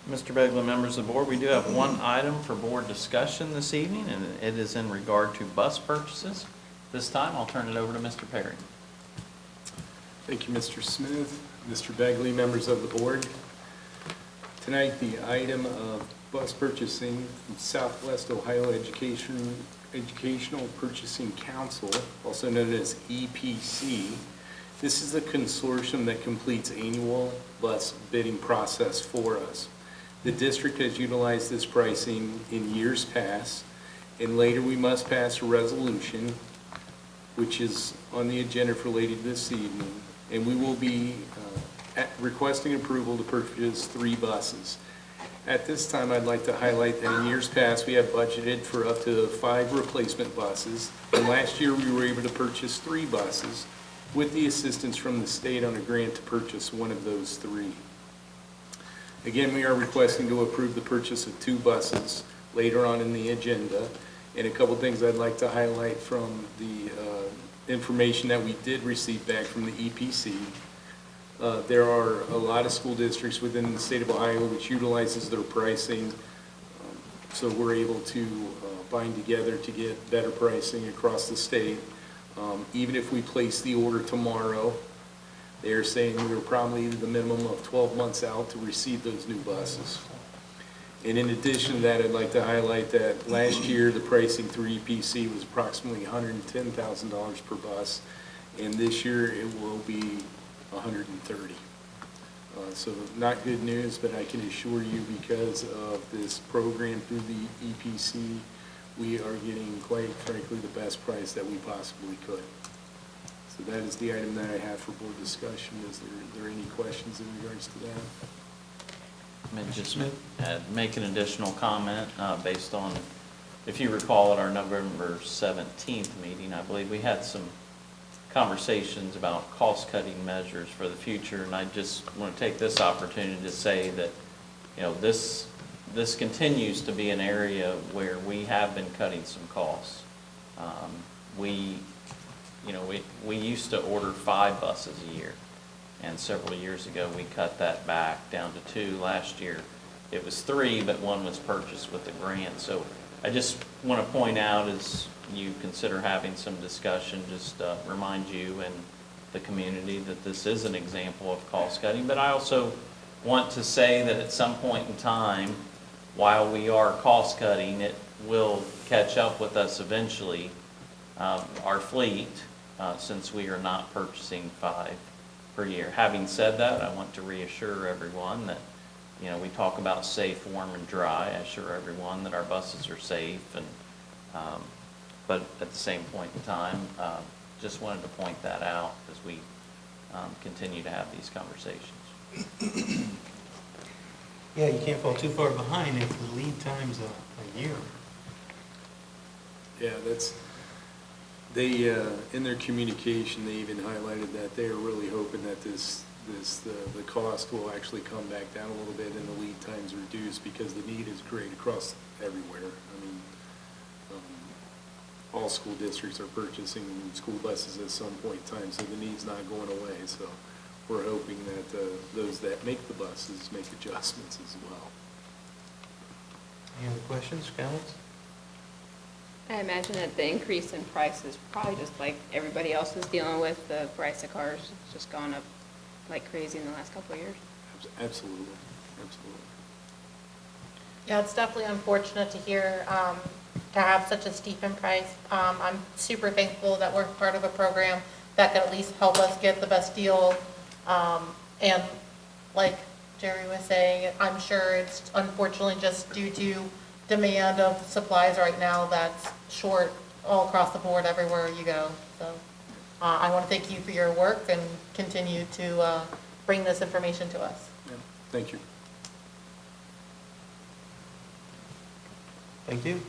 Mr. Begley, members of the board, we do have one item for board discussion this evening, and it is in regard to bus purchases. This time, I'll turn it over to Mr. Perry. Thank you, Mr. Smith, Mr. Begley, members of the board. Tonight, the item of bus purchasing from Southwest Ohio Educational Purchasing Council, also known as EPC. This is a consortium that completes annual bus bidding process for us. The district has utilized this pricing in years past, and later we must pass a resolution, which is on the agenda for later this evening, and we will be requesting approval to purchase 3 buses. At this time, I'd like to highlight that in years past, we have budgeted for up to 5 replacement buses, and last year we were able to purchase 3 buses with the assistance from the state on a grant to purchase one of those 3. Again, we are requesting to approve the purchase of 2 buses later on in the agenda. And a couple things I'd like to highlight from the information that we did receive back from the EPC. There are a lot of school districts within the state of Ohio which utilizes their pricing. So we're able to bind together to get better pricing across the state. Even if we place the order tomorrow, they're saying we're probably the minimum of 12 months out to receive those new buses. And in addition to that, I'd like to highlight that last year the pricing through EPC was approximately $110,000 per bus, and this year it will be $130,000. So not good news, but I can assure you because of this program through the EPC, we are getting, quite frankly, the best price that we possibly could. So that is the item that I have for board discussion. Is there any questions in regards to that? Just make an additional comment based on, if you recall at our November 17th meeting, I believe we had some conversations about cost-cutting measures for the future, and I just want to take this opportunity to say that, you know, this continues to be an area where we have been cutting some costs. We used to order 5 buses a year, and several years ago we cut that back down to 2. Last year it was 3, but 1 was purchased with the grant. So I just want to point out, as you consider having some discussion, just remind you and the community that this is an example of cost cutting. But I also want to say that at some point in time, while we are cost cutting, it will catch up with us eventually, our fleet, since we are not purchasing 5 per year. Having said that, I want to reassure everyone that, you know, we talk about safe, warm, and dry. I assure everyone that our buses are safe, and but at the same point in time, just wanted to point that out as we continue to have these conversations. Yeah, you can't fall too far behind if the lead time's a year. Yeah, they in their communication, they even highlighted that they are really hoping that the cost will actually come back down a little bit and the lead times reduced, because the need is great across everywhere. I mean, all school districts are purchasing school buses at some point in time, so the need's not going away. So we're hoping that those that make the buses make adjustments as well. Any other questions, comments? I imagine that the increase in price is probably just like everybody else is dealing with. The price of cars has just gone up like crazy in the last couple of years. Absolutely, absolutely. Yeah, it's definitely unfortunate to hear, to have such a steep in price. I'm super thankful that we're part of a program that can at least help us get the best deal. And like Jerry was saying, I'm sure it's unfortunately just due to demand of supplies right now that's short all across the board everywhere you go. So I want to thank you for your work and continue to bring this information to us. Yeah, thank you. Thank you.